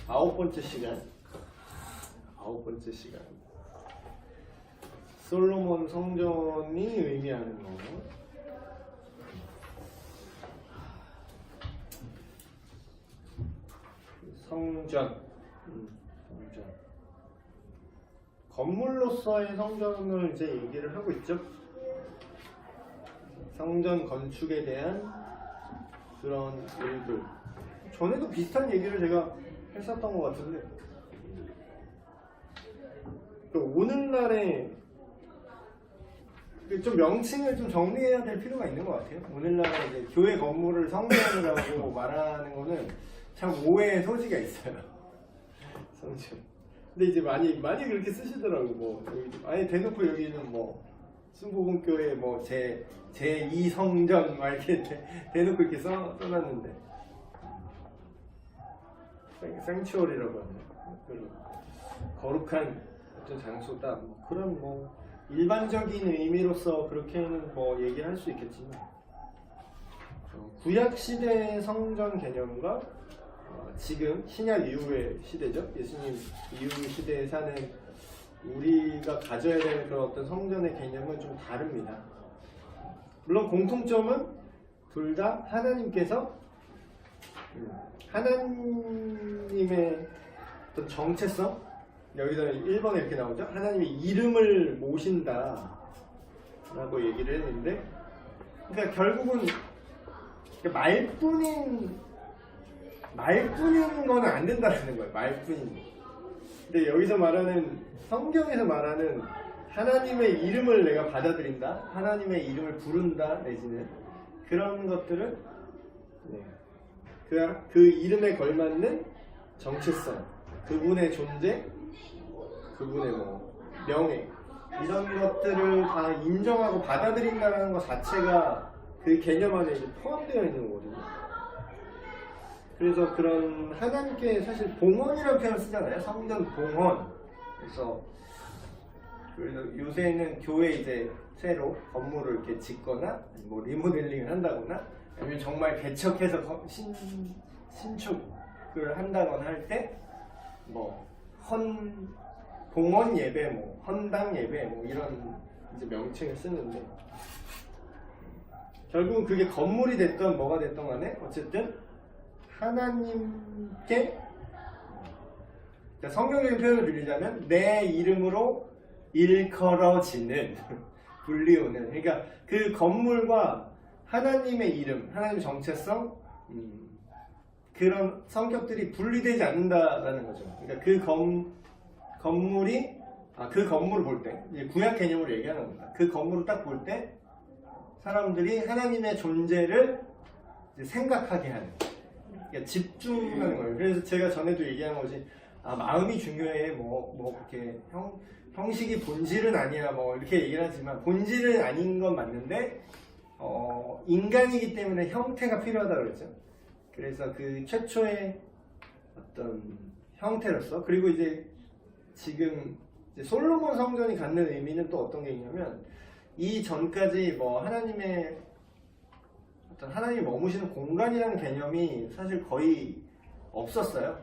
아홉 번째 시간. 솔로몬 성전이 의미하는 거. 성전. 건물로서의 성전을 이제 얘기를 하고 있죠. 성전 건축에 대한 그런 일들. 전에도 비슷한 얘기를 제가 했었던 것 같은데, 오늘날에 좀 명칭을 좀 정리해야 될 필요가 있는 것 같아요. 오늘날에 이제 교회 건물을 성전이라고 말하는 거는 참 오해의 소지가 있어요. 성전. 근데 이제 많이 그렇게 쓰시더라고. 아예 대놓고 여기는 순복음교회 제2 성전 막 이렇게 대놓고 이렇게 써놨는데, 생츄어리라고 하네요. 거룩한 어떤 장소다. 그런 일반적인 의미로서 그렇게는 얘기할 수 있겠지만, 구약 시대의 성전 개념과 지금 신약 이후의 시대죠. 예수님 이후 시대에 사는 우리가 가져야 되는 그런 어떤 성전의 개념은 좀 다릅니다. 물론 공통점은 둘 다 하나님께서 하나님의 어떤 정체성, 여기서 1번에 이렇게 나오죠. 하나님의 이름을 모신다 라고 얘기를 했는데, 그러니까 결국은 말뿐인 거는 안 된다는 거예요. 말뿐인. 근데 여기서 말하는, 성경에서 말하는 하나님의 이름을 내가 받아들인다, 하나님의 이름을 부른다 내지는 그런 것들은 그 이름에 걸맞는 정체성, 그분의 존재, 그분의 명예, 이런 것들을 다 인정하고 받아들인다는 것 자체가 그 개념 안에 이제 포함되어 있는 거거든요. 그래서 그런 하나님께 사실 봉헌이라는 표현을 쓰잖아요. 성전 봉헌. 그래서 요새는 교회 이제 새로 건물을 이렇게 짓거나 리모델링을 한다거나, 아니면 정말 개척해서 신축을 한다거나 할 때 봉헌 예배, 헌당 예배 이런 이제 명칭을 쓰는데, 결국은 그게 건물이 됐던 뭐가 됐던 간에 어쨌든 하나님께, 성경적인 표현을 빌리자면 내 이름으로 일컬어지는 불리우는, 그러니까 그 건물과 하나님의 이름, 하나님의 정체성, 그런 성격들이 분리되지 않는다라는 거죠. 그러니까 그 건물이, 그 건물을 볼 때, 이제 구약 개념으로 얘기하는 겁니다. 그 건물을 딱 볼 때 사람들이 하나님의 존재를 이제 생각하게 하는, 그러니까 집중하는 거예요. 그래서 제가 전에도 얘기한 것이, 마음이 중요해, 이렇게 형식이 본질은 아니야, 이렇게 얘기를 하지만, 본질은 아닌 건 맞는데, 인간이기 때문에 형태가 필요하다 그랬죠. 그래서 그 최초의 어떤 형태로서, 그리고 이제 지금 이제 솔로몬 성전이 갖는 의미는 또 어떤 게 있냐면, 이 전까지 하나님이 머무시는 공간이라는 개념이 사실 거의 없었어요.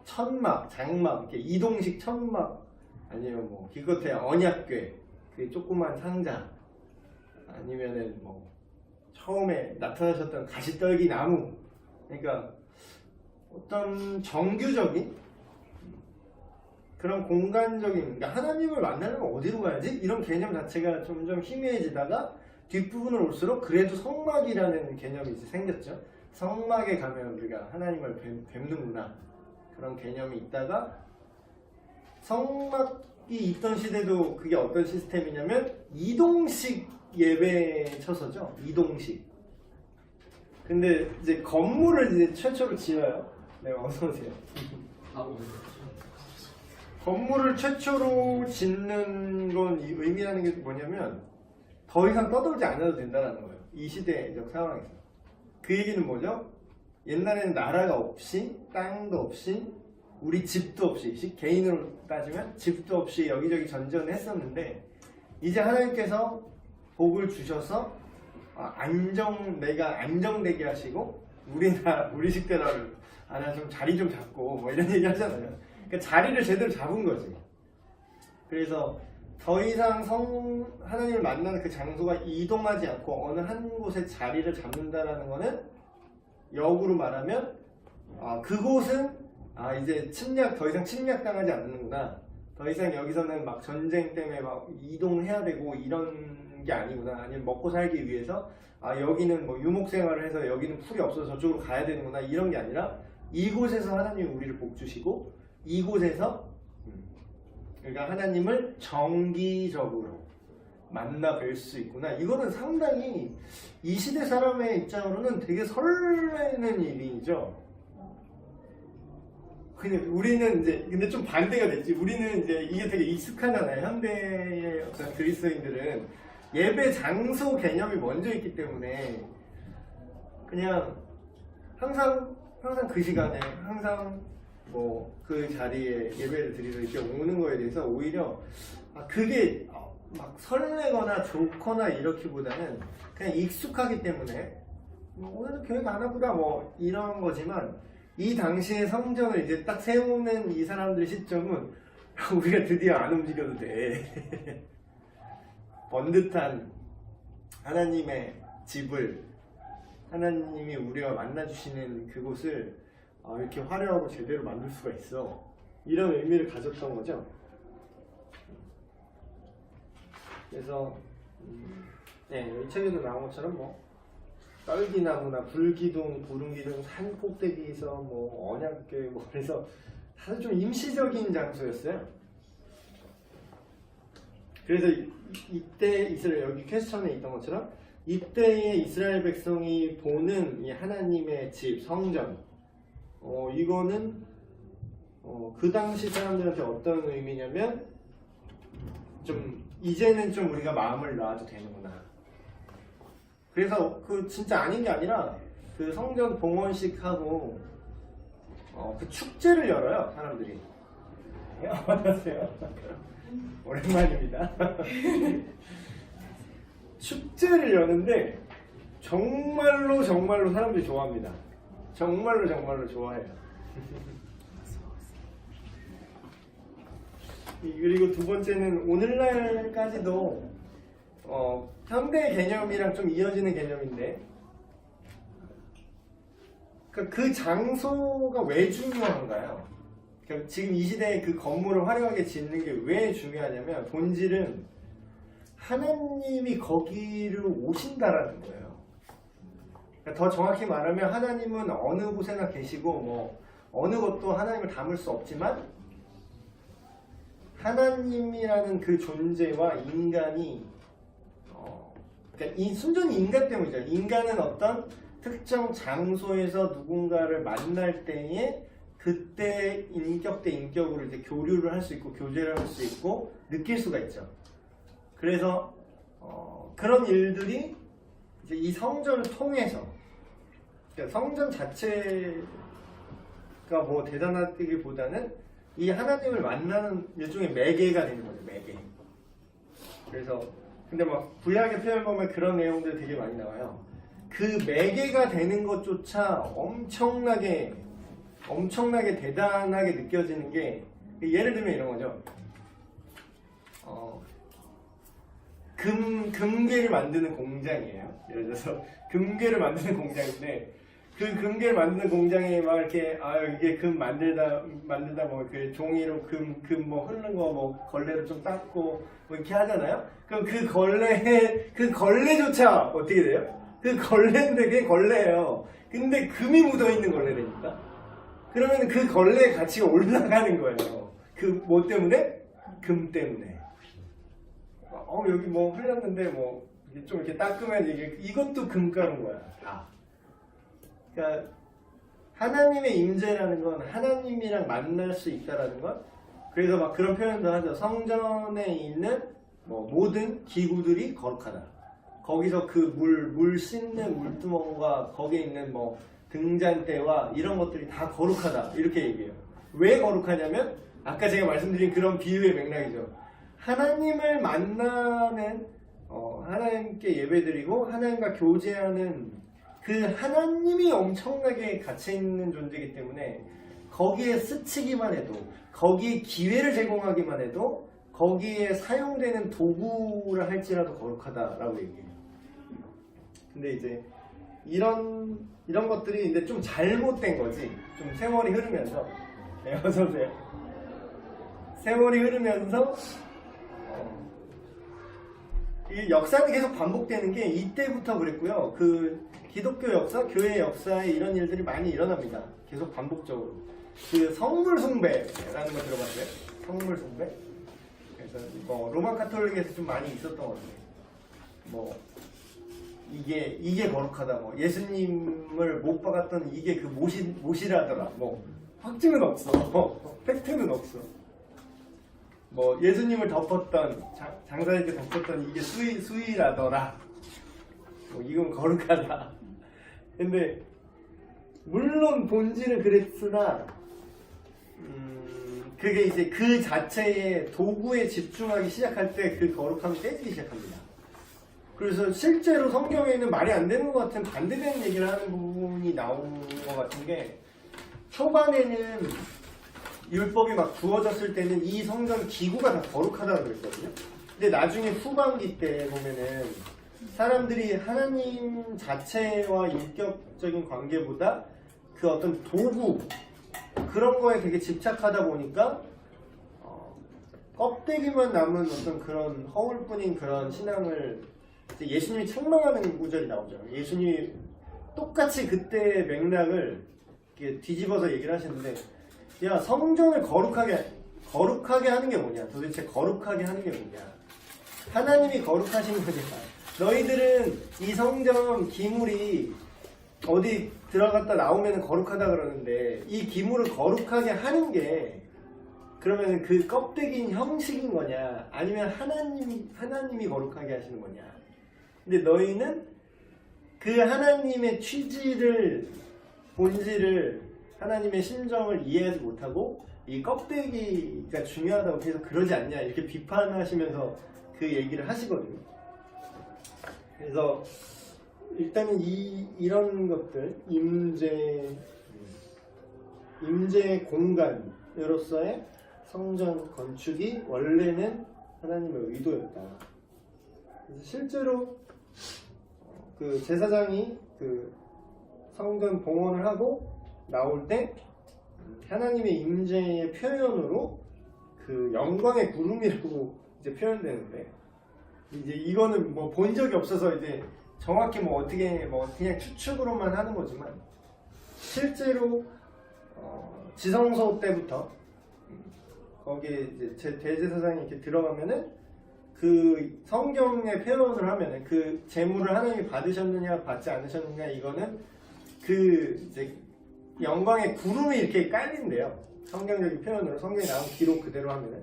천막, 장막, 이렇게 이동식 천막, 아니면 기껏해 언약궤, 그 조그만 상자, 아니면은 처음에 나타나셨던 가시떨기 나무, 그러니까 어떤 정규적인 그런 공간적인, 그러니까 하나님을 만나려면 어디로 가야지? 이런 개념 자체가 점점 희미해지다가 뒷부분을 올수록 그래도 성막이라는 개념이 이제 생겼죠. 성막에 가면 우리가 하나님을 뵙는구나, 그런 개념이 있다가, 성막이 있던 시대도 그게 어떤 시스템이냐면 이동식 예배 처소죠. 이동식. 근데 이제 건물을 이제 최초로 지어요. 네, 어서 오세요. 건물을 최초로 짓는 건 의미하는 게 뭐냐면, 더 이상 떠돌지 않아도 된다는 거예요. 이 시대적 상황에서. 그 얘기는 뭐죠? 옛날에는 나라가 없이, 땅도 없이, 우리 집도 없이, 개인으로 따지면 집도 없이 여기저기 전전을 했었는데, 이제 하나님께서 복을 주셔서 내가 안정되게 하시고, 우리 식대를 나 좀 자리 좀 잡고 뭐 이런 얘기 하잖아요. 그러니까 자리를 제대로 잡은 거지. 그래서 더 이상 하나님을 만나는 그 장소가 이동하지 않고 어느 한 곳에 자리를 잡는다라는 거는 역으로 말하면 그곳은 이제 더 이상 침략당하지 않는구나. 더 이상 여기서는 막 전쟁 때문에 막 이동해야 되고 이런 게 아니구나. 아니면 먹고 살기 위해서 여기는 뭐 유목 생활을 해서 여기는 풀이 없어서 저쪽으로 가야 되는구나. 이런 게 아니라 이곳에서 하나님이 우리를 복 주시고 이곳에서 그러니까 하나님을 정기적으로 만나 뵐 수 있구나. 이거는 상당히 이 시대 사람의 입장으로는 되게 설레는 일이죠. 우리는 이제 근데 좀 반대가 됐지. 우리는 이제 이게 되게 익숙하잖아요. 현대의 어떤 그리스도인들은 예배 장소 개념이 먼저 있기 때문에 그냥 항상 그 시간에 항상 뭐 그 자리에 예배를 드리러 이렇게 오는 거에 대해서 오히려 그게 막 설레거나 좋거나 이렇기보다는 그냥 익숙하기 때문에 오늘은 교회 가나 보다 뭐 이런 거지만 이 당시에 성전을 이제 딱 세우는 이 사람들의 시점은 우리가 드디어 안 움직여도 돼. 번듯한 하나님의 집을 하나님이 우리와 만나주시는 그곳을 이렇게 화려하고 제대로 만들 수가 있어. 이런 의미를 가졌던 거죠. 그래서 이 책에도 나온 것처럼 뭐 떨기나무나 불기둥, 구름기둥, 산 꼭대기에서 뭐 언약궤 뭐 그래서 사실 좀 임시적인 장소였어요. 그래서 이때 이스라엘 여기 퀘스천에 있던 것처럼 이때의 이스라엘 백성이 보는 이 하나님의 집, 성전 이거는 그 당시 사람들한테 어떤 의미냐면 좀 이제는 좀 우리가 마음을 놔도 되는구나. 그래서 그 진짜 아닌 게 아니라 그 성전 봉헌식 하고 그 축제를 열어요 사람들이. 안녕하세요. 오랜만입니다. 축제를 여는데 정말로 사람들이 좋아합니다. 정말로 좋아해요. 그리고 두 번째는 오늘날까지도 현대 개념이랑 좀 이어지는 개념인데 그 장소가 왜 중요한가요? 그러니까 지금 이 시대에 그 건물을 화려하게 짓는 게 왜 중요하냐면 본질은 하나님이 거기를 오신다라는 거예요. 그러니까 더 정확히 말하면 하나님은 어느 곳에나 계시고 뭐 어느 것도 하나님을 담을 수 없지만 하나님이라는 그 존재와 인간이 그러니까 이 순전히 인간 때문이죠. 인간은 어떤 특정 장소에서 누군가를 만날 때에 그때 인격 대 인격으로 이제 교류를 할 수 있고 교제를 할 수 있고 느낄 수가 있죠. 그래서 그런 일들이 이제 이 성전을 통해서 그러니까 성전 자체가 뭐 대단하기보다는 이 하나님을 만나는 일종의 매개가 되는 거죠. 매개. 그래서 근데 막 구약의 표현 보면 그런 내용들 되게 많이 나와요. 그 매개가 되는 것조차 엄청나게 대단하게 느껴지는 게 예를 들면 이런 거죠. 금괴를 만드는 공장이에요. 예를 들어서 금괴를 만드는 공장인데 그 금괴를 만드는 공장에 막 이렇게 이게 금 만들다 뭐 그 종이로 금 뭐 흐르는 거 뭐 걸레로 좀 닦고 뭐 이렇게 하잖아요. 그럼 그 걸레조차 어떻게 돼요? 그 걸레인데 그게 걸레예요. 근데 금이 묻어 있는 걸레라니까. 그러면 그 걸레의 가치가 올라가는 거예요. 그 뭐 때문에? 금 때문에. 여기 뭐 흘렸는데 뭐 좀 이렇게 닦으면 이것도 금가루인 거야. 다. 그러니까 하나님의 임재라는 건 하나님이랑 만날 수 있다라는 것. 그래서 막 그런 표현도 하죠. 성전에 있는 뭐 모든 기구들이 거룩하다. 거기서 그 물 씻는 물두멍과 거기에 있는 뭐 등잔대와 이런 것들이 다 거룩하다. 이렇게 얘기해요. 왜 거룩하냐면 아까 제가 말씀드린 그런 비유의 맥락이죠. 하나님을 만나는 하나님께 예배드리고 하나님과 교제하는 그 하나님이 엄청나게 가치 있는 존재이기 때문에 거기에 스치기만 해도, 거기에 기회를 제공하기만 해도, 거기에 사용되는 도구를 할지라도 거룩하다라고 얘기해요. 근데 이제 이런 것들이 근데 좀 잘못된 거지. 좀 세월이 흐르면서, 네, 어서 오세요. 세월이 흐르면서 이 역사는 계속 반복되는 게 이때부터 그랬고요. 그 기독교 역사, 교회 역사에 이런 일들이 많이 일어납니다. 계속 반복적으로. 그 성물 숭배라는 거 들어봤어요? 성물 숭배? 그래서 뭐 로마 카톨릭에서 좀 많이 있었던 것 같아요. 뭐 이게 거룩하다. 뭐 예수님을 못 박았던 이게 그 못이라더라. 뭐 확증은 없어. 팩트는 없어. 뭐 예수님을 덮었던 장사할 때 덮었던 이게 수위라더라. 뭐 이건 거룩하다. 근데 물론 본질은 그랬으나 그게 이제 그 자체의 도구에 집중하기 시작할 때 그 거룩함이 깨지기 시작합니다. 그래서 실제로 성경에는 말이 안 되는 것 같은 반대되는 얘기를 하는 부분이 나오는 것 같은 게, 초반에는 율법이 막 주어졌을 때는 이 성전 기구가 다 거룩하다고 그랬거든요. 근데 나중에 후반기 때 보면은 사람들이 하나님 자체와 인격적인 관계보다 그 어떤 도구, 그런 거에 되게 집착하다 보니까 껍데기만 남은 어떤 그런 허울뿐인 그런 신앙을, 예수님이 책망하는 구절이 나오죠. 예수님이 똑같이 그때 맥락을 이렇게 뒤집어서 얘기를 하시는데, 야, 성전을 거룩하게 하는 게 뭐냐? 도대체 거룩하게 하는 게 뭐냐? 하나님이 거룩하신 거니까. 너희들은 이 성전 기물이 어디 들어갔다 나오면 거룩하다 그러는데, 이 기물을 거룩하게 하는 게 그러면 그 껍데기인 형식인 거냐? 아니면 하나님이 거룩하게 하시는 거냐? 근데 너희는 그 하나님의 취지를, 본질을, 하나님의 심정을 이해하지 못하고 이 껍데기가 중요하다고 해서 그러지 않냐, 이렇게 비판하시면서 그 얘기를 하시거든요. 그래서 일단은 이런 것들, 임재 공간으로서의 성전 건축이 원래는 하나님의 의도였다. 그래서 실제로 그 제사장이 그 성전 봉헌을 하고 나올 때 하나님의 임재의 표현으로 그 영광의 구름이라고 이제 표현되는데, 이제 이거는 뭐 본 적이 없어서 이제 정확히 뭐 어떻게 뭐 그냥 추측으로만 하는 거지만, 실제로 지성소 때부터 거기에 이제 대제사장이 이렇게 들어가면은 그 성경의 표현을 하면은 그 제물을 하나님이 받으셨느냐 받지 않으셨느냐, 이거는 그 이제 영광의 구름이 이렇게 깔린대요. 성경적인 표현으로, 성경에 나온 기록 그대로 하면은.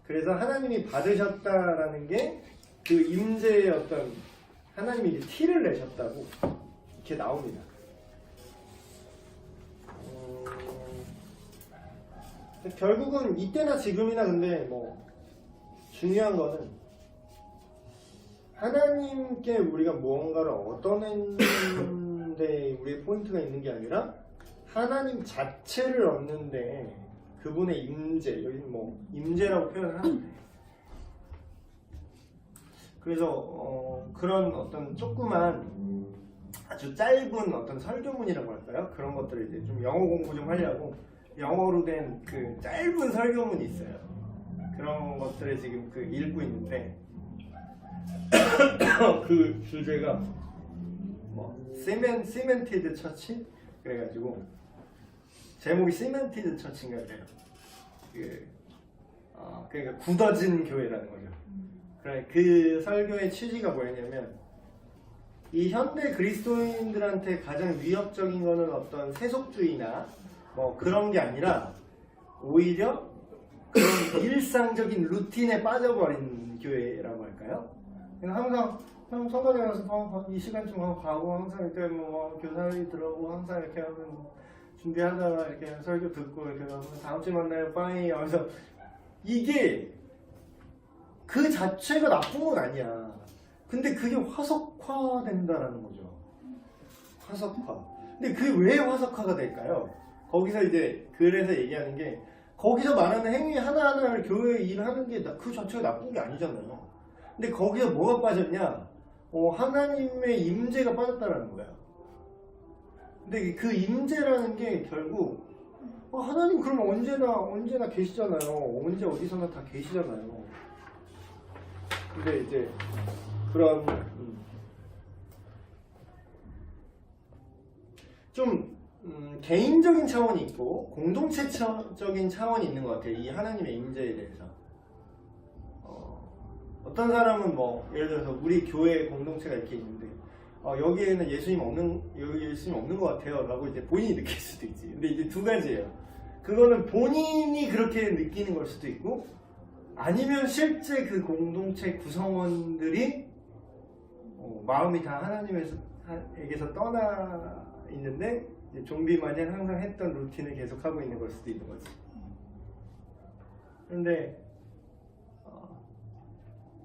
그래서 하나님이 받으셨다라는 게 그 임재의 어떤, 하나님이 이제 티를 내셨다고 이렇게 나옵니다. 결국은 이때나 지금이나 근데 뭐 중요한 거는 하나님께 우리가 무언가를 얻어내는데 우리의 포인트가 있는 게 아니라 하나님 자체를 얻는데 그분의 임재, 여기 뭐 임재라고 표현을 하는데, 그래서 그런 어떤 조그만 아주 짧은 어떤 설교문이라고 할까요? 그런 것들을 이제 좀 영어 공부 좀 하려고 영어로 된 그 짧은 설교문이 있어요. 그런 것들을 지금 그 읽고 있는데 그 주제가 뭐 시멘티드 처치? 그래가지고 제목이 시멘티드 처치인가 그래요. 그러니까 굳어진 교회라는 거죠. 그 설교의 취지가 뭐였냐면, 이 현대 그리스도인들한테 가장 위협적인 거는 어떤 세속주의나 뭐 그런 게 아니라 오히려 그런 일상적인 루틴에 빠져버린 교회라고 할까요? 항상 성가대 가서 이 시간쯤 가고 항상 이렇게 뭐 교사들이 들어오고 항상 이렇게 하면 준비하다가 이렇게 설교 듣고 이렇게 하면 다음 주에 만나요 빠이 하면서, 이게 그 자체가 나쁜 건 아니야. 근데 그게 화석화된다라는 거죠. 화석화. 근데 그 왜 화석화가 될까요? 거기서 이제 그래서 얘기하는 게 거기서 말하는 행위 하나하나를 교회 일하는 게 그 자체가 나쁜 게 아니잖아요. 근데 거기서 뭐가 빠졌냐? 하나님의 임재가 빠졌다는 거야. 근데 그 임재라는 게 결국 하나님 그러면 언제나 계시잖아요. 언제 어디서나 다 계시잖아요. 근데 이제 그런 좀 개인적인 차원이 있고 공동체적인 차원이 있는 것 같아요. 이 하나님의 임재에 대해서. 어떤 사람은 뭐 예를 들어서 우리 교회 공동체가 이렇게 있는데 여기에는 예수님 없는 것 같아요 라고 이제 본인이 느낄 수도 있지. 근데 이제 두 가지예요. 그거는 본인이 그렇게 느끼는 걸 수도 있고 아니면 실제 그 공동체 구성원들이 마음이 다 하나님에게서 떠나 있는데 좀비 마냥 항상 했던 루틴을 계속하고 있는 걸 수도 있는 거지. 그런데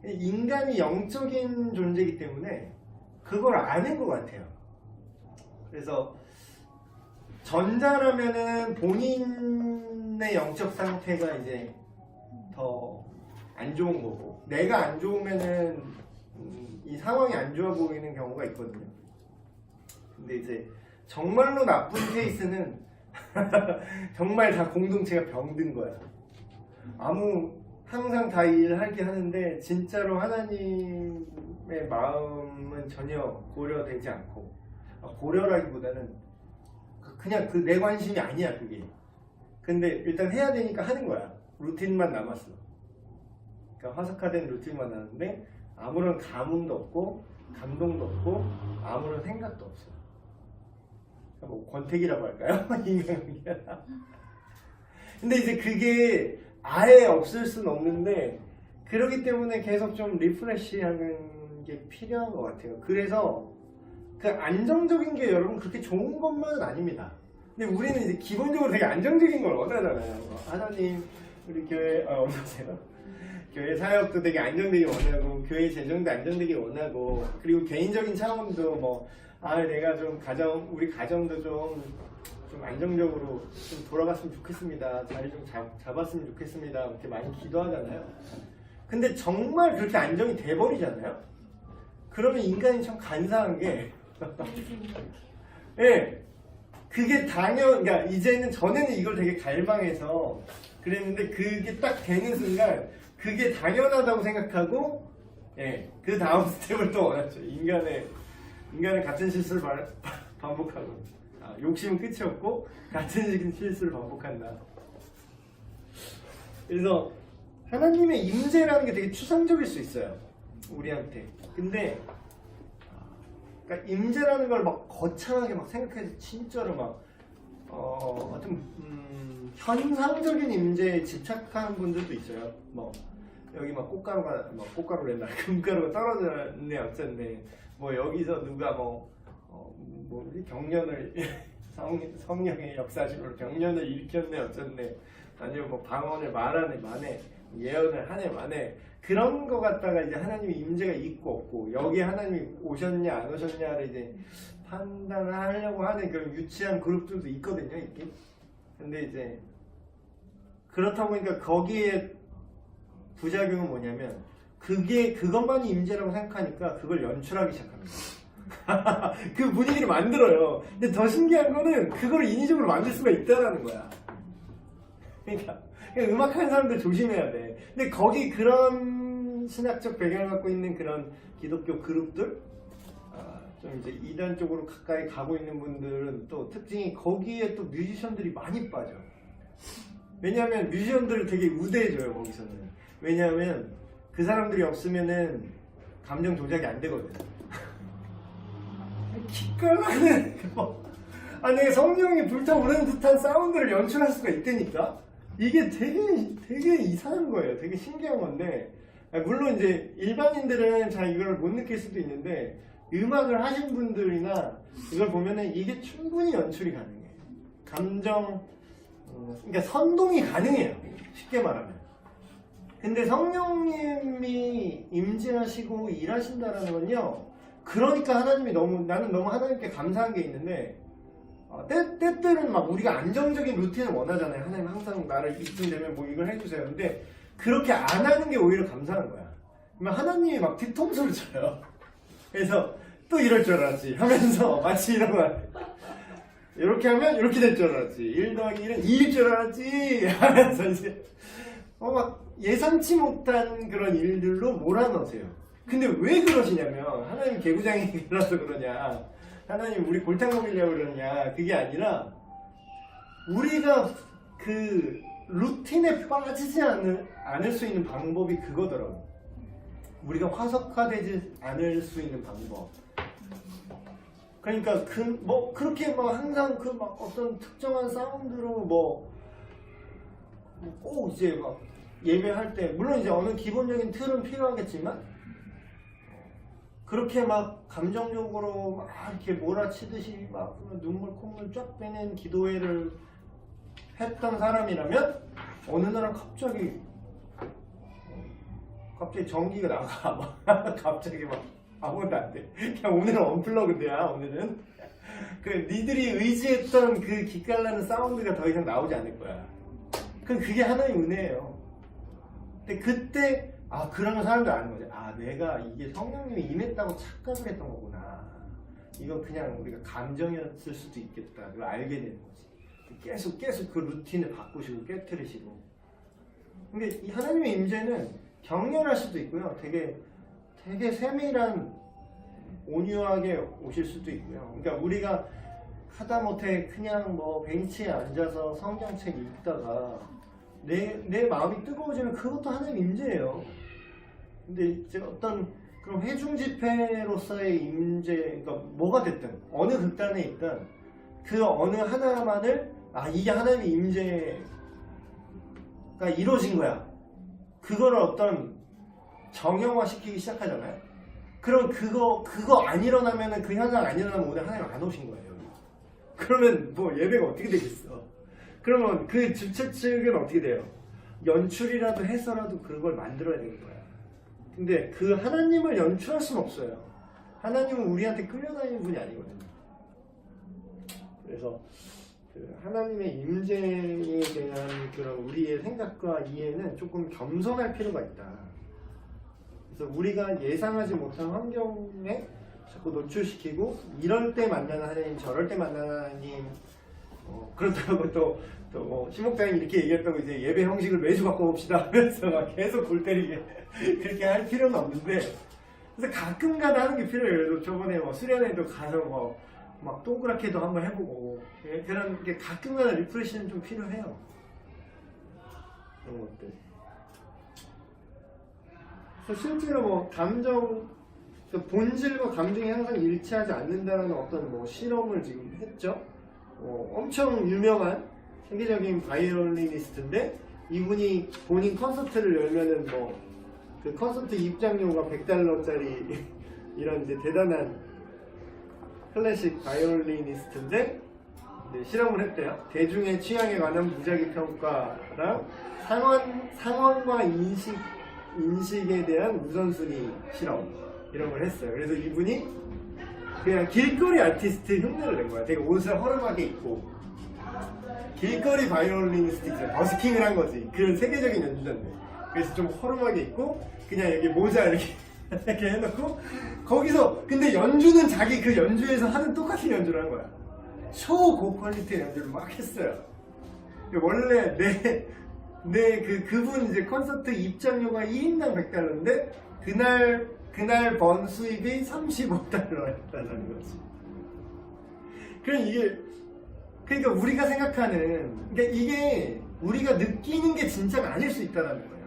인간이 영적인 존재이기 때문에 그걸 아는 것 같아요. 그래서 전자라면은 본인의 영적 상태가 이제 더 안 좋은 거고 내가 안 좋으면은 이 상황이 안 좋아 보이는 경우가 있거든요. 근데 이제 정말로 나쁜 케이스는 정말 다 공동체가 병든 거야. 항상 다 일하게 하는데 진짜로 하나님의 마음은 전혀 고려되지 않고 고려라기보다는 그냥 내 관심이 아니야 그게. 근데 일단 해야 되니까 하는 거야. 루틴만 남았어. 그러니까 화석화된 루틴만 남았는데 아무런 감흥도 없고 감동도 없고 아무런 생각도 없어. 뭐 권태기라고 할까요? 인간관계가. 근데 이제 그게 아예 없을 수는 없는데 그렇기 때문에 계속 좀 리프레시하는 게 필요한 것 같아요. 그래서 그 안정적인 게 여러분 그렇게 좋은 것만은 아닙니다. 근데 우리는 이제 기본적으로 되게 안정적인 걸 원하잖아요. 하나님 우리 교회 어떠세요? 교회 사역도 되게 안정되게 원하고 교회 재정도 안정되게 원하고 그리고 개인적인 차원도 내가 좀 우리 가정도 좀 안정적으로 좀 돌아갔으면 좋겠습니다. 자리 좀 잡았으면 좋겠습니다. 이렇게 많이 기도하잖아요. 근데 정말 그렇게 안정이 돼버리잖아요. 그러면 인간이 참 간사한 게 예, 그게 그러니까 이제는 전에는 이걸 되게 갈망해서 그랬는데 그게 딱 되는 순간 그게 당연하다고 생각하고 그 다음 스텝을 또 원하죠. 인간은 같은 실수를 반복하고 욕심은 끝이 없고 같은 실수를 반복한다. 그래서 하나님의 임재라는 게 되게 추상적일 수 있어요. 우리한테. 근데 그러니까 임재라는 걸 막 거창하게 막 생각해서 진짜로 어떤 현상적인 임재에 집착하는 분들도 있어요. 여기 꽃가루랜다. 금가루가 떨어졌네 어쨌네. 여기서 누가 경련을 성령의 역사식으로 경련을 일으켰네 어쨌네. 아니면 방언을 말하네 예언을 하네 마네. 그런 거 갖다가 이제 하나님의 임재가 있고 없고 여기에 하나님이 오셨냐 안 오셨냐를 이제 판단을 하려고 하는 그런 유치한 그룹들도 있거든요. 이렇게. 근데 이제 그렇다 보니까 거기에 부작용은 뭐냐면 그것만이 임재라고 생각하니까 그걸 연출하기 시작합니다. 그 분위기를 만들어요. 근데 더 신기한 거는 그걸 인위적으로 만들 수가 있다라는 거야. 그러니까 음악하는 사람들 조심해야 돼. 근데 거기 그런 신학적 배경을 갖고 있는 그런 기독교 그룹들, 좀 이제 이단 쪽으로 가까이 가고 있는 분들은 또 특징이 거기에 또 뮤지션들이 많이 빠져. 왜냐하면 뮤지션들을 되게 우대해줘요 거기서는. 왜냐하면 그 사람들이 없으면은 감정 조작이 안 되거든. 기깔나는 내가 성령이 불타오르는 듯한 사운드를 연출할 수가 있다니까. 이게 되게 이상한 거예요. 되게 신기한 건데 물론 이제 일반인들은 잘 이걸 못 느낄 수도 있는데 음악을 하신 분들이나 이걸 보면은 이게 충분히 연출이 가능해요. 그러니까 선동이 가능해요. 쉽게 말하면. 근데 성령님이 임재하시고 일하신다는 건요, 그러니까 하나님이 나는 너무 하나님께 감사한 게 있는데, 때때로는 막 우리가 안정적인 루틴을 원하잖아요. 하나님 항상 나를 이쯤 되면 뭐 이걸 해주세요. 근데 그렇게 안 하는 게 오히려 감사한 거야. 그러면 하나님이 막 뒤통수를 쳐요. 그래서 또 이럴 줄 알았지 하면서 마치 이런 거야. 이렇게 하면 이렇게 될 줄 알았지. 1 더하기 1은 2일 줄 알았지 하면서 이제 막 예상치 못한 그런 일들로 몰아넣으세요. 근데 왜 그러시냐면 하나님 개구장이라서 그러냐, 하나님 우리 골탕 먹이려고 그러냐, 그게 아니라 우리가 그 루틴에 빠지지 않을 수 있는 방법이 그거더라고. 우리가 화석화되지 않을 수 있는 방법. 그러니까 그렇게 막 항상 그 막 어떤 특정한 사운드로 꼭 이제 막 예배할 때, 물론 이제 어느 기본적인 틀은 필요하겠지만, 그렇게 막 감정적으로 막 이렇게 몰아치듯이 막 눈물 콧물 쫙 빼는 기도회를 했던 사람이라면 어느 날 갑자기 전기가 나가. 막 갑자기 막 아무것도 안 돼. 그냥 오늘은 언플러그드야. 오늘은 니들이 의지했던 그 기깔나는 사운드가 더 이상 나오지 않을 거야. 그게 하나의 은혜예요. 근데 그때 그런 사람들 아는 거죠. 내가 이게 성령님이 임했다고 착각을 했던 거구나. 이건 그냥 우리가 감정이었을 수도 있겠다. 그걸 알게 되는 거지. 계속 그 루틴을 바꾸시고 깨트리시고. 근데 이 하나님의 임재는 격렬할 수도 있고요. 되게 세밀한 온유하게 오실 수도 있고요. 그러니까 우리가 하다못해 그냥 벤치에 앉아서 성경책 읽다가 내 마음이 뜨거워지면 그것도 하나님 임재예요. 근데 이제 어떤 그런 회중 집회로서의 임재, 그러니까 뭐가 됐든 어느 극단에 있든 그 어느 하나만을 이게 하나님의 임재가 이루어진 거야. 그거를 어떤 정형화 시키기 시작하잖아요. 그럼 그거 안 일어나면은, 그 현상 안 일어나면 오늘 하나님 안 오신 거예요. 그러면 예배가 어떻게 되겠어? 그러면 그 주최 측은 어떻게 돼요? 연출이라도 해서라도 그걸 만들어야 되는 거야. 근데 그 하나님을 연출할 수는 없어요. 하나님은 우리한테 끌려다니는 분이 아니거든요. 그래서 하나님의 임재에 대한 그런 우리의 생각과 이해는 조금 겸손할 필요가 있다. 그래서 우리가 예상하지 못한 환경에 자꾸 노출시키고, 이럴 때 만나는 하나님, 저럴 때 만나는 하나님, 그렇다고 또 신목장님 이렇게 얘기했다고 이제 예배 형식을 매주 바꿔봅시다 하면서 막 계속 골 때리게 그렇게 할 필요는 없는데, 그래서 가끔가다 하는 게 필요해요. 저번에 수련회도 가서 막 동그랗게도 한번 해보고, 그런 게 가끔가다 리프레시는 좀 필요해요. 그런 것들. 그래서 실제로 감정, 본질과 감정이 항상 일치하지 않는다는 어떤 실험을 지금 했죠. 엄청 유명한 세계적인 바이올리니스트인데, 이분이 본인 콘서트를 열면은 그 콘서트 입장료가 $100짜리 이런 이제 대단한 클래식 바이올리니스트인데, 실험을 했대요. 대중의 취향에 관한 무작위 평가랑 상황과 인식에 대한 우선순위 실험, 이런 걸 했어요. 그래서 이분이 그냥 길거리 아티스트 흉내를 낸 거야. 되게 옷을 허름하게 입고 길거리 바이올리니스트 버스킹을 한 거지. 그런 세계적인 연주자인데, 그래서 좀 허름하게 입고 그냥 여기 모자 이렇게 해놓고, 거기서 근데 연주는 자기 그 연주에서 하는 똑같은 연주를 한 거야. 초고퀄리티의 연주를 막 했어요. 원래 그분 이제 콘서트 입장료가 1인당 $100인데 그날 번 수입이 $35였다는 거지. 그러니까 우리가 생각하는, 그러니까 이게 우리가 느끼는 게 진짜가 아닐 수 있다는 거예요.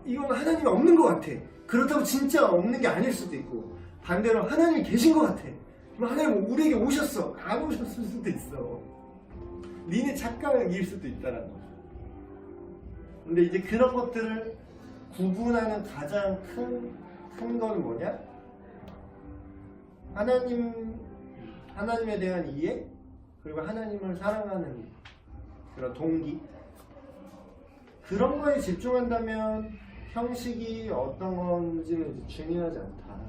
이건 하나님이 없는 것 같아. 그렇다고 진짜 없는 게 아닐 수도 있고, 반대로 하나님이 계신 것 같아. 하나님 우리에게 오셨어. 안 오셨을 수도 있어. 니네 착각일 수도 있다는 거죠. 근데 이제 그런 것들을 구분하는 가장 큰 건 뭐냐? 하나님에 대한 이해, 그리고 하나님을 사랑하는 그런 동기, 그런 거에 집중한다면 형식이 어떤 건지는 이제 중요하지 않다.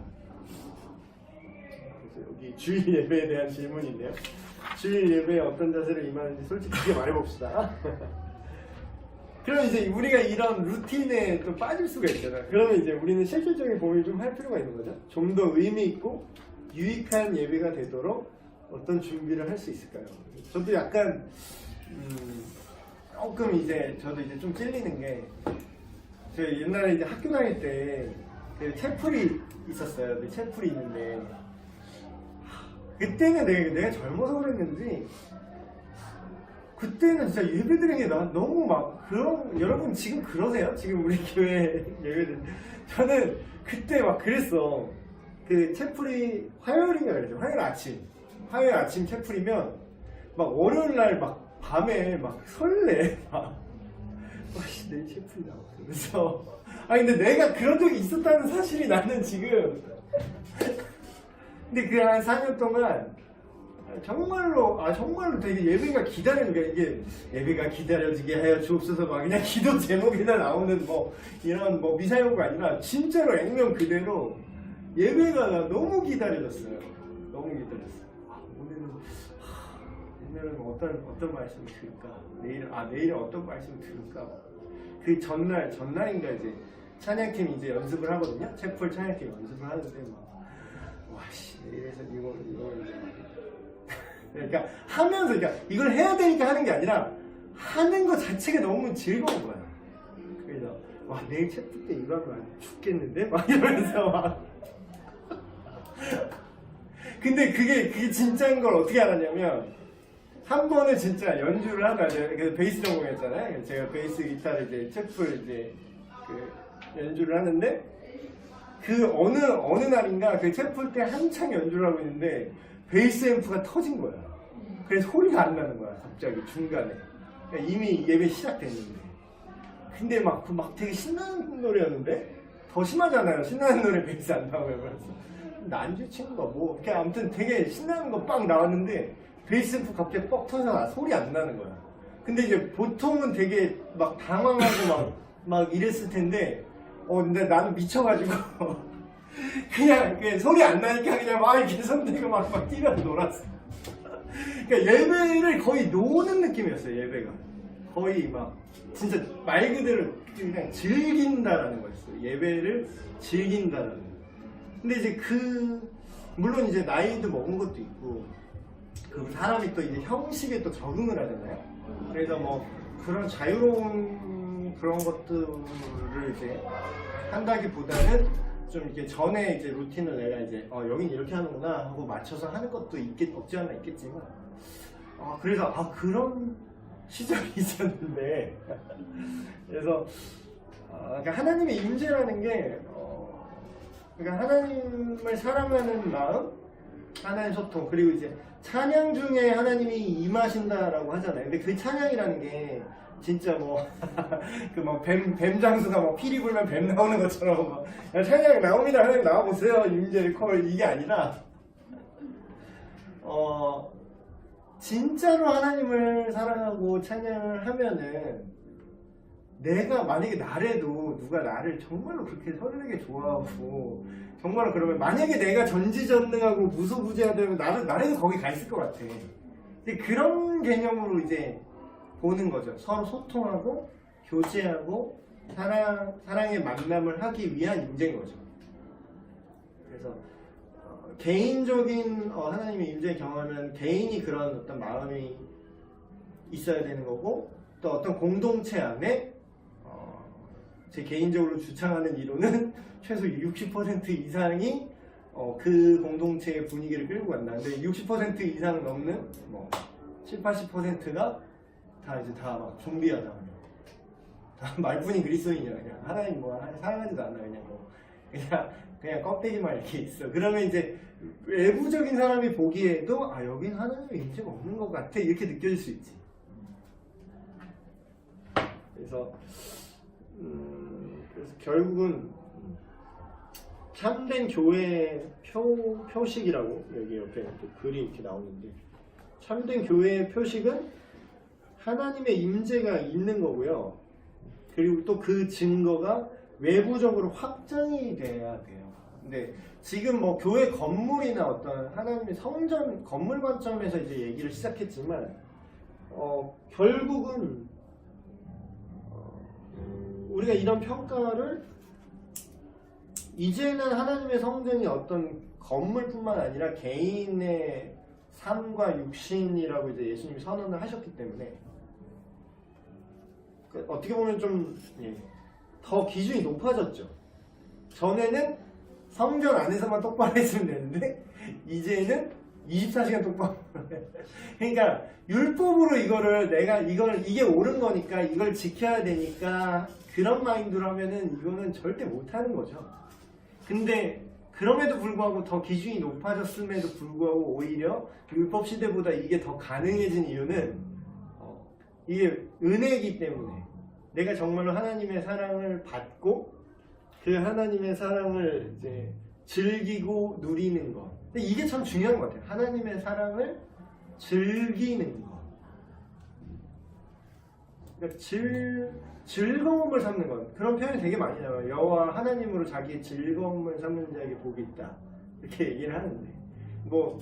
그래서 여기 주일 예배에 대한 질문인데요. 주일 예배에 어떤 자세를 임하는지 솔직하게 말해봅시다. 그럼 이제 우리가 이런 루틴에 또 빠질 수가 있잖아. 그러면 이제 우리는 실질적인 고민을 좀 할 필요가 있는 거죠. 좀 더 의미 있고 유익한 예배가 되도록 어떤 준비를 할 수 있을까요? 저도 약간 조금 이제 저도 이제 좀 찔리는 게, 제가 옛날에 이제 학교 다닐 때 그 채플이 있었어요. 그 채플이 있는데 그때는 내가 젊어서 그랬는지 그때는 진짜 예배드리는 게 나 너무 막 그런, 여러분 지금 그러세요? 지금 우리 교회 예배들, 저는 그때 막 그랬어. 그 채플이 화요일인가 그랬죠. 화요일 아침 채플이면 막 월요일 날 막 밤에 막 설레. 막 와씨 내일 채플이 나왔어. 그래서 근데 내가 그런 적이 있었다는 사실이 나는 지금 근데 그 한 4년 동안 정말로 되게 예배가 기다리는 게, 이게 예배가 기다려지게 하여 주옵소서 막 그냥 기도 제목이나 나오는 뭐 이런 뭐 미사용가 아니라 진짜로 액면 그대로 예배가 나 너무 기다려졌어요. 너무 기다렸어요. 오늘은 어떤 말씀을 들을까? 내일은 어떤 말씀을 들을까? 그 전날인가 이제 찬양팀 이제 연습을 하거든요. 채플 찬양팀 연습을 하는데 막 와씨 내일에서 이거 이제 그러니까 하면서, 그러니까 이걸 해야 되니까 하는 게 아니라 하는 거 자체가 너무 즐거운 거야. 그래서 와 내일 채플 때 이거 하면 죽겠는데? 막 이러면서 막 근데 그게 진짜인 걸 어떻게 알았냐면, 한 번은 진짜 연주를 하다, 그래서 베이스 전공했잖아요. 제가 베이스 기타를 이제 채플 이제 그 연주를 하는데, 그 어느 날인가 그 채플 때 한창 연주를 하고 있는데 베이스 앰프가 터진 거야. 그래서 소리가 안 나는 거야, 갑자기 중간에. 그러니까 이미 예배 시작됐는데. 근데 막 되게 신나는 노래였는데, 더 심하잖아요. 신나는 노래 베이스 안 나오면. 그래서 난주 친구가 뭐, 이렇게 아무튼 되게 신나는 거 빵 나왔는데, 베이스 앰프 갑자기 뻑 터져서 소리 안 나는 거야. 근데 이제 보통은 되게 막 당황하고 막 이랬을 텐데, 근데 나는 미쳐가지고, 그냥 소리 안 나니까 그냥 막 이렇게 손대고 막 뛰면서 놀았어. 그러니까 예배를 거의 노는 느낌이었어요, 예배가. 거의 막, 진짜 말 그대로 그냥 즐긴다라는 거였어요. 예배를 즐긴다라는 거. 근데 이제 물론 이제 나이도 먹은 것도 있고, 그 사람이 또 이제 형식에 또 적응을 하잖아요. 그래서 뭐 그런 자유로운 그런 것들을 이제 한다기보다는 좀 이렇게 전에 이제 루틴을 내가 이제 여긴 이렇게 하는구나 하고 맞춰서 하는 것도 없지 않아 있겠지만, 그래서 그런 시절이 있었는데 그래서 그러니까 하나님의 임재라는 게 그러니까 하나님을 사랑하는 마음, 하나님 소통, 그리고 이제 찬양 중에 하나님이 임하신다라고 하잖아요. 근데 그 찬양이라는 게 진짜 뭐 뱀 장수가 뭐 피리 불면 뱀 나오는 것처럼 막 찬양 나옵니다, 하나님 나와보세요, 임재 콜, 이게 아니라 진짜로 하나님을 사랑하고 찬양을 하면은, 내가 만약에 나래도 누가 나를 정말로 그렇게 설레게 좋아하고 정말로 그러면, 만약에 내가 전지전능하고 무소부재하다면 나래도 거기 가 있을 것 같아. 근데 그런 개념으로 이제 보는 거죠. 서로 소통하고 교제하고 사랑의 만남을 하기 위한 임재인 거죠. 그래서 개인적인 하나님의 임재 경험은 개인이 그런 어떤 마음이 있어야 되는 거고, 또 어떤 공동체 안에 제 개인적으로 주창하는 이론은 최소 60% 이상이 그 공동체의 분위기를 끌고 간다. 근데 60% 이상 넘는 뭐 7, 80%가 다 막 좀비하다. 다 말뿐인 그리스도인이야. 그냥 하나님 뭐 사랑하지도 않아. 그냥 껍데기만 이렇게 있어. 그러면 이제 외부적인 사람이 보기에도 여긴 하나님의 임재가 없는 것 같아, 이렇게 느껴질 수 있지. 그래서 결국은 참된 교회의 표식이라고, 여기 옆에 또 글이 이렇게 나오는데, 참된 교회의 표식은 하나님의 임재가 있는 거고요. 그리고 또 그 증거가 외부적으로 확장이 돼야 돼요. 근데 지금 뭐 교회 건물이나 어떤 하나님의 성전 건물 관점에서 이제 얘기를 시작했지만 결국은 우리가 이런 평가를 이제는 하나님의 성전이 어떤 건물뿐만 아니라 개인의 삶과 육신이라고 이제 예수님이 선언을 하셨기 때문에 어떻게 보면 좀 더 기준이 높아졌죠. 전에는 성전 안에서만 똑바로 했으면 되는데 이제는 24시간 똑바로. 그러니까 율법으로 이게 옳은 거니까 이걸 지켜야 되니까 그런 마인드로 하면은 이거는 절대 못하는 거죠. 근데 그럼에도 불구하고 더 기준이 높아졌음에도 불구하고 오히려 율법 시대보다 이게 더 가능해진 이유는 이게 은혜이기 때문에 내가 정말로 하나님의 사랑을 받고 그 하나님의 사랑을 이제 즐기고 누리는 것. 근데 이게 참 중요한 것 같아요. 하나님의 사랑을 즐기는 것. 그러니까 즐거움을 삼는 것. 그런 표현이 되게 많이 나와요. 여호와 하나님으로 자기의 즐거움을 삼는 자에게 복이 있다. 이렇게 얘기를 하는데 뭐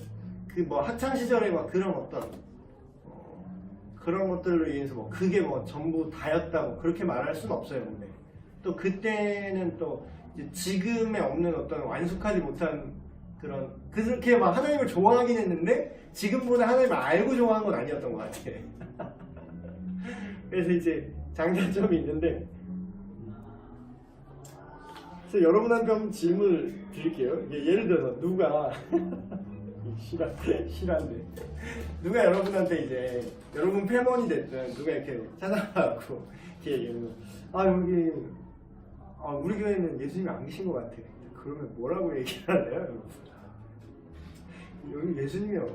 학창 시절에 막 그런 어떤 그런 것들로 인해서 그게 전부 다였다고 그렇게 말할 수는 없어요. 근데 또 그때는 또 지금에 없는 어떤 완숙하지 못한 그렇게 막 하나님을 좋아하긴 했는데 지금보다 하나님을 알고 좋아하는 건 아니었던 것 같아. 그래서 이제 장단점이 있는데, 그래서 여러분한테 한번 질문을 드릴게요. 예를 들어서 누가 실한데 누가 여러분한테 이제 여러분 패먼이 됐든 누가 이렇게 찾아가고 이렇게 얘기하면 여기 우리 교회는 예수님이 안 계신 것 같아. 그러면 뭐라고 얘기를 하나요? 여기 예수님이요.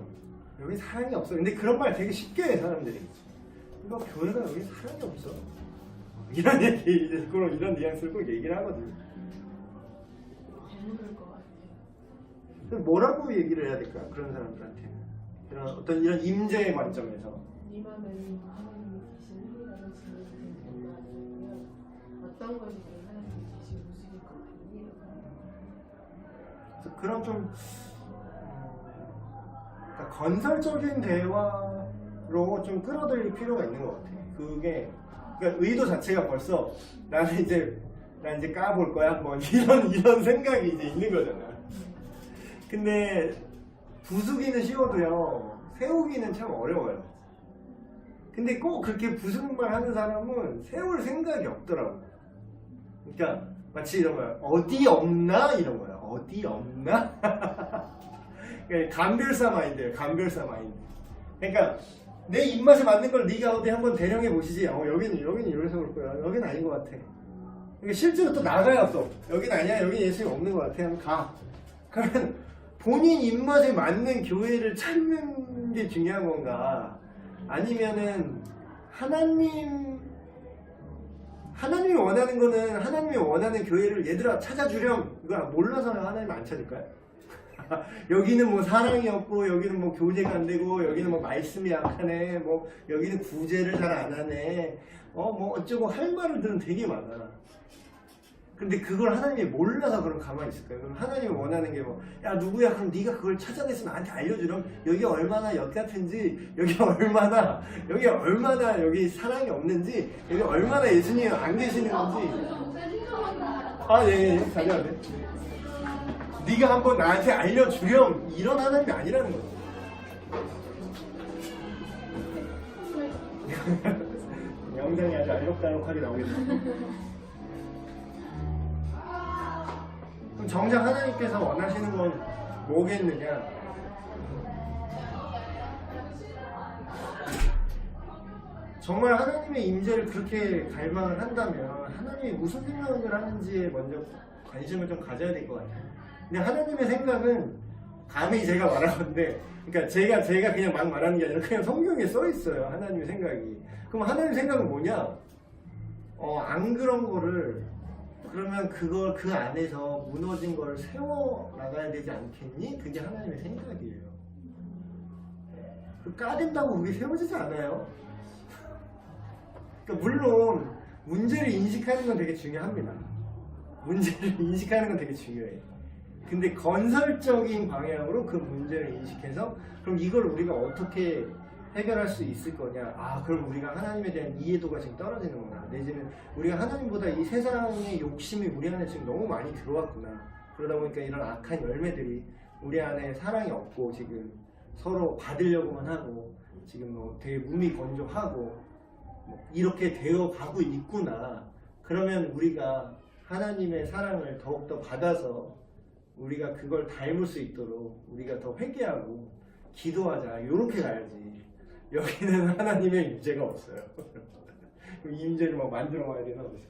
여기 사랑이 없어. 근데 그런 말 되게 쉽게 해 사람들이. 이거 교회가 여기 사랑이 없어. 이런 얘기 이제 이런 뉘앙스를 꼭 얘기를 하거든. 재물일 것 같아요. 그럼 뭐라고 얘기를 해야 될까? 그런 사람들한테 이런 임재의 관점에서. 네 맘에는 하나님이 계신 힘이라는 질문을 드리면 어떤 것이 하나님이 계신 모습일 것 같니? 그런 좀 그러니까 건설적인 대화로 좀 끌어들일 필요가 있는 것 같아요. 그러니까 의도 자체가 벌써 난 이제 까볼 거야 한번 이런 생각이 이제 있는 거잖아. 근데 부수기는 쉬워도요 세우기는 참 어려워요. 근데 꼭 그렇게 부수기만 하는 사람은 세울 생각이 없더라고. 그러니까 마치 이런 거야. 어디 없나 이런 거야. 어디 없나? 감별사 마인드예요. 감별사 마인드. 그러니까 내 입맛에 맞는 걸 네가 어디 한번 대령해 보시지. 여기는 이래서 올 거야. 여기는 아닌 것 같아. 그러니까 실제로 또 나가요. 또 여기는 아니야. 여기 예수님 없는 것 같아. 하면 가. 그러면 본인 입맛에 맞는 교회를 찾는 게 중요한 건가? 아니면은 하나님이 원하는 거는 하나님이 원하는 교회를 얘들아 찾아주렴. 이거 몰라서 하나님 안 찾을까요? 여기는 뭐 사랑이 없고 여기는 뭐 교제가 안 되고 여기는 뭐 말씀이 약하네. 뭐 여기는 구제를 잘 안 하네. 뭐 어쩌고 할 말들은 되게 많아. 근데 그걸 하나님이 몰라서 그럼 가만히 있을까요? 그럼 하나님이 원하는 게 야 누구야? 그럼 네가 그걸 찾아내서 나한테 알려주렴. 여기 얼마나 엿 같은지, 여기 얼마나 여기 사랑이 없는지, 여기 얼마나 예수님이 안 계시는 건지. 예, 가져가네. 네가 한번 나한테 알려주렴. 이런 하나님이 아니라는 거죠. 영상이 아주 알록달록하게 나오겠네. 그럼 정작 하나님께서 원하시는 건 뭐겠느냐? 정말 하나님의 임재를 그렇게 갈망을 한다면 하나님이 무슨 생각을 하는지에 먼저 관심을 좀 가져야 될 것 같아요. 근데 하나님의 생각은 감히 제가 말한 건데, 그러니까 제가 그냥 막 말하는 게 아니라 그냥 성경에 써 있어요. 하나님의 생각이. 그럼 하나님의 생각은 뭐냐? 안 그런 거를 그러면 그 안에서 무너진 거를 세워 나가야 되지 않겠니? 그게 하나님의 생각이에요. 까댄다고 그게 세워지지 않아요. 그러니까 물론 문제를 인식하는 건 되게 중요합니다. 문제를 인식하는 건 되게 중요해. 근데 건설적인 방향으로 그 문제를 인식해서 그럼 이걸 우리가 어떻게 해결할 수 있을 거냐. 아, 그럼 우리가 하나님에 대한 이해도가 지금 떨어지는구나. 내지는 우리가 하나님보다 이 세상의 욕심이 우리 안에 지금 너무 많이 들어왔구나. 그러다 보니까 이런 악한 열매들이 우리 안에 사랑이 없고 지금 서로 받으려고만 하고 지금 뭐 되게 무미건조하고 뭐 이렇게 되어 가고 있구나. 그러면 우리가 하나님의 사랑을 더욱더 받아서 우리가 그걸 닮을 수 있도록 우리가 더 회개하고 기도하자. 이렇게 가야지. 여기는 하나님의 임재가 없어요. 그럼 임재를 막 만들어 와야 되나 보세요.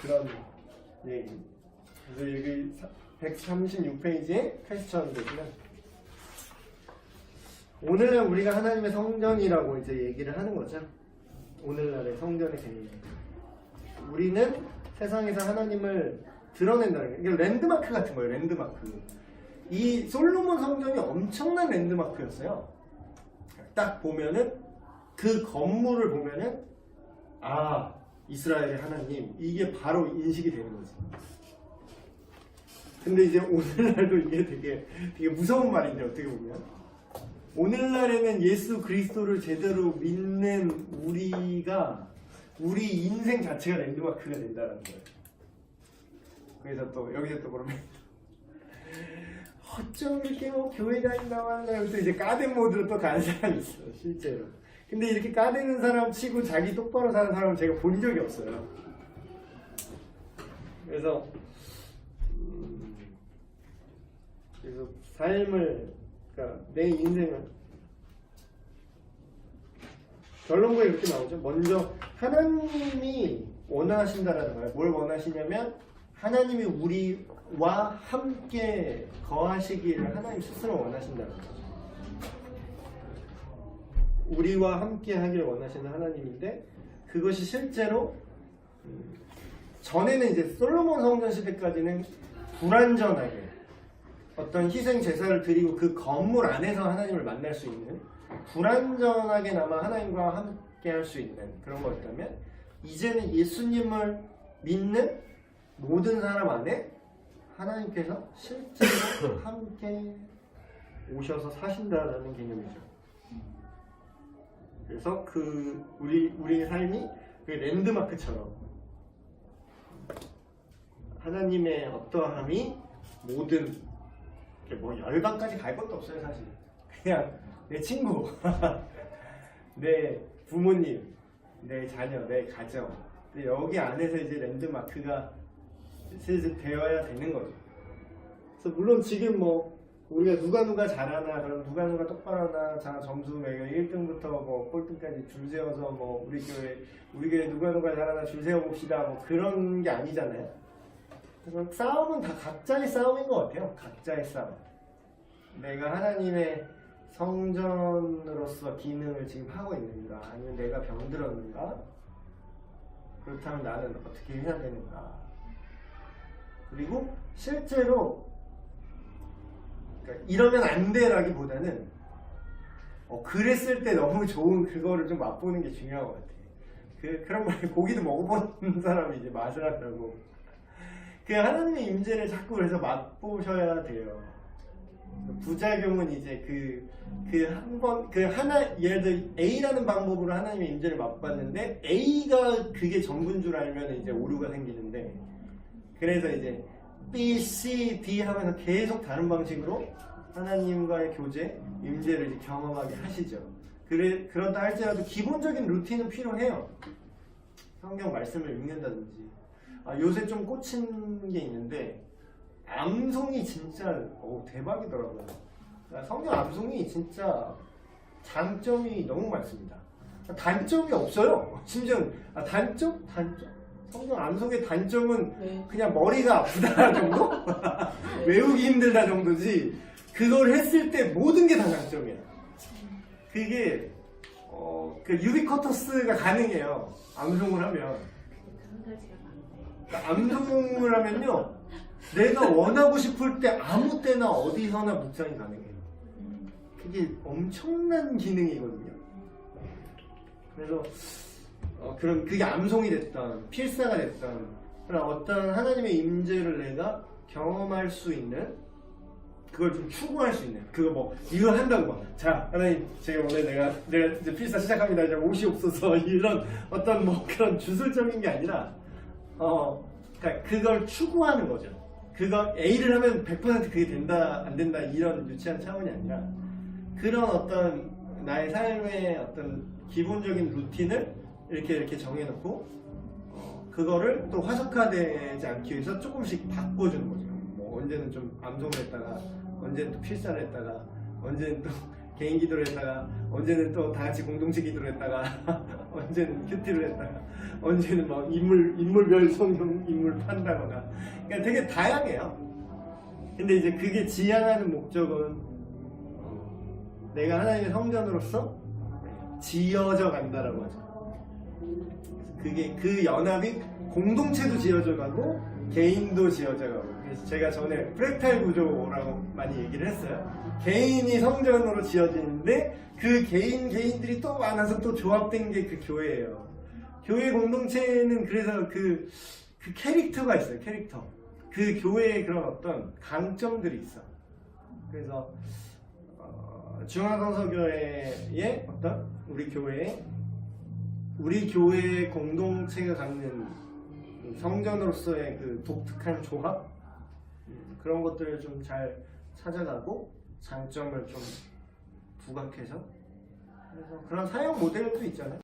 그런 얘기. 그래서 여기 136페이지에 퀘스천 되시면 오늘날 우리가 하나님의 성전이라고 이제 얘기를 하는 거죠. 오늘날의 성전의 개념. 우리는 세상에서 하나님을 드러낸다는 게 이게 랜드마크 같은 거예요. 랜드마크. 이 솔로몬 성전이 엄청난 랜드마크였어요. 딱 보면은 그 건물을 보면은 아, 이스라엘의 하나님, 이게 바로 인식이 되는 거지. 근데 이제 오늘날도 이게 되게 무서운 말인데 어떻게 보면 오늘날에는 예수 그리스도를 제대로 믿는 우리가 우리 인생 자체가 랜드마크가 된다는 거예요. 그래서 또 여기서 또 그러면 어쩜 이렇게 뭐 교회 다닌다고 하는 또 이제 까댄 모드로 또 가는 사람이 있어 실제로. 근데 이렇게 까대는 사람 치고 자기 똑바로 사는 사람은 제가 본 적이 없어요. 그래서 삶을, 그러니까 내 인생은 결론부에 이렇게 나오죠. 먼저 하나님이 원하신다라는 거예요. 뭘 원하시냐면 하나님이 우리와 함께 거하시기를 하나님 스스로 원하신다는 거죠. 우리와 함께 하기를 원하시는 하나님인데 그것이 실제로 전에는 이제 솔로몬 성전 시대까지는 불완전하게 어떤 희생 제사를 드리고 그 건물 안에서 하나님을 만날 수 있는 불완전하게나마 하나님과 함께 할 수 있는 그런 거였다면 이제는 예수님을 믿는 모든 사람 안에 하나님께서 실제로 함께 오셔서 사신다라는 개념이죠. 그래서 그 우리의 삶이 그 랜드마크처럼 하나님의 어떠함이 모든 뭐 열방까지 갈 것도 없어요 사실. 그냥 내 친구, 내 부모님, 내 자녀, 내 가정. 근데 여기 안에서 이제 랜드마크가 슬슬 되어야 되는 거죠. 그래서 물론 지금 뭐 우리가 누가 잘하나, 그럼 누가 똑바로 하나, 자 점수 매겨 1등부터 뭐 꼴등까지 줄 세워서 뭐 우리 교회 누가 잘하나 줄 세워 봅시다 뭐 그런 게 아니잖아요. 그래서 싸움은 다 각자의 싸움인 것 같아요. 각자의 싸움. 내가 하나님의 성전으로서 기능을 지금 하고 있는가, 아니면 내가 병들었는가, 그렇다면 나는 어떻게 해야 되는가. 그리고 실제로 그러니까 이러면 안 돼라기보다는 그랬을 때 너무 좋은 그거를 좀 맛보는 게 중요한 것 같아. 그런 말 고기도 먹어본 사람이 이제 맛을 한다고. 그 하나님의 임재를 자꾸 그래서 맛보셔야 돼요. 부작용은 이제 예를 들어 A라는 방법으로 하나님의 임재를 맛봤는데 A가 그게 전부인 줄 알면 이제 오류가 생기는데, 그래서 이제 B, C, D 하면서 계속 다른 방식으로 하나님과의 교제, 임재를 이제 경험하게 하시죠. 그런다 할지라도 기본적인 루틴은 필요해요. 성경 말씀을 읽는다든지. 요새 좀 꽂힌 게 있는데 암송이 진짜 대박이더라고요. 성경 암송이 진짜 장점이 너무 많습니다. 단점이 없어요. 심지어 단점? 성경 암송의 단점은 그냥 머리가 아프다 정도? 외우기 힘들다 정도지 그걸 했을 때 모든 게 다 장점이야. 그게 그 유비쿼터스가 가능해요. 암송을 하면. 암송을 하면요, 내가 원하고 싶을 때 아무 때나 어디서나 묵상이 가능해요. 그게 엄청난 기능이거든요. 그래서 그런 그게 암송이 됐던 필사가 됐던 그런 어떤 하나님의 임재를 내가 경험할 수 있는 그걸 좀 추구할 수 있는 그거 뭐 이거 한다고 막 자 하나님 제가 오늘 내가 이제 필사 시작합니다 이제 옷이 없어서 이런 어떤 뭐 그런 주술적인 게 아니라 그러니까 그걸 추구하는 거죠. 그거 A를 하면 100% 그게 된다 안 된다 이런 유치한 차원이 아니라 그런 어떤 나의 삶의 어떤 기본적인 루틴을 이렇게 정해놓고 그거를 또 화석화되지 않기 위해서 조금씩 바꿔주는 거죠. 뭐 언제는 좀 암송을 했다가 언제는 또 필사를 했다가 언제는 또 개인 기도를 했다가 언제는 또 다 같이 공동체 기도를 했다가 언제는 큐티를 했다가 언제는 막 인물별 성경 인물 판다거나 그러니까 되게 다양해요. 근데 이제 그게 지향하는 목적은 내가 하나님의 성전으로서 지어져 간다라고 하죠. 그게 그 연합이 공동체도 지어져 가고 개인도 지어져 가고 그래서 제가 전에 프랙탈 구조라고 많이 얘기를 했어요. 개인이 성전으로 지어지는데 그 개인들이 또 많아서 또 조합된 게 그 교회예요. 교회 공동체는 그래서 그 캐릭터가 있어요. 캐릭터. 그 교회의 그런 어떤 강점들이 있어. 그래서 중앙성서교회의 어떤 우리 교회의 공동체가 갖는 성전으로서의 그 독특한 조합 그런 것들을 좀 잘 찾아가고 장점을 좀 부각해서 그래서 그런 사용 모델도 있잖아요.